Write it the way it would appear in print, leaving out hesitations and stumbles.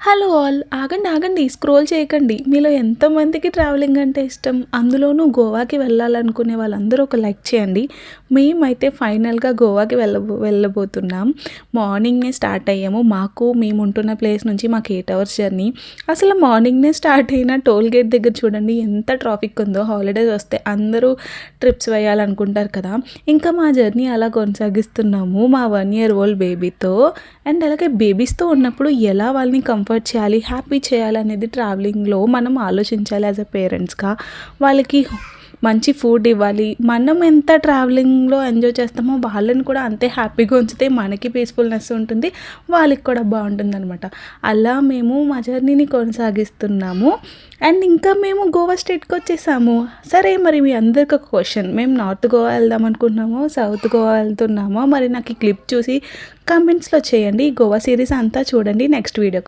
Hello all. ఆగండి, ఆగండి. Scroll చేయకండి. మీలో ఎంతమందికి ట్రావెలింగ్ అంటే ఇష్టం? అందులోనూ గోవాకి వెళ్ళాలనుకునే వాళ్ళందరూ ఒక లైక్ చేయండి. మేమైతే ఫైనల్‌గా గోవాకి వెళ్ళబోతున్నాం. మార్నింగే స్టార్ట్ అయ్యాము. మేముంటున్న ప్లేస్ నుంచి మాకు 8 అవర్స్ జర్నీ. అసలు మార్నింగ్‌నే స్టార్ట్ అయిన టోల్ గేట్ దగ్గర చూడండి ఎంత ట్రాఫిక్ ఉందో. హాలిడేస్ వస్తే అందరూ ట్రిప్స్ వేయాలనుకుంటారు కదా! ఇంకా మా జర్నీ అలా కొనసాగిస్తున్నాము మా 1 ఇయర్ ఓల్డ్ బేబీతో. అండ్ అలాగే బేబీస్‌తో ఉన్నప్పుడు ఎలా వాళ్ళని కంఫర్ట్ చేయాలి, హ్యాపీ చేయాలనేది ట్రావెలింగ్‌లో మనం ఆలోచించాలి యాస్ ఎ పేరెంట్స్‌గా. వాళ్ళకి మంచి ఫుడ్ ఇవ్వాలి. మనం ఎంత ట్రావెలింగ్‌లో ఎంజాయ్ చేస్తామో వాళ్ళని కూడా అంతే హ్యాపీగా ఉంచితే మనకి పీస్‌ఫుల్‌నెస్ ఉంటుంది. వాళ్ళకి కూడా బావుంటుందనమాట. అలా మేము మా జర్నీని కొనసాగిస్తున్నాము. అండ్ ఇంకా మేము గోవా స్టేట్‌కొచ్చేసాము. సరే మరి మీ అందరికి ఒక క్వెషన్. మేము నార్త్ గోవా వెళ్దాం అనుకుంటున్నామో, సౌత్ గోవా వెళ్తున్నామో మరి నాకు ఈ క్లిప్ చూసి కామెంట్స్‌లో చేయండి. గోవా సీరీస్ అంతా చూడండి నెక్స్ట్ వీడియో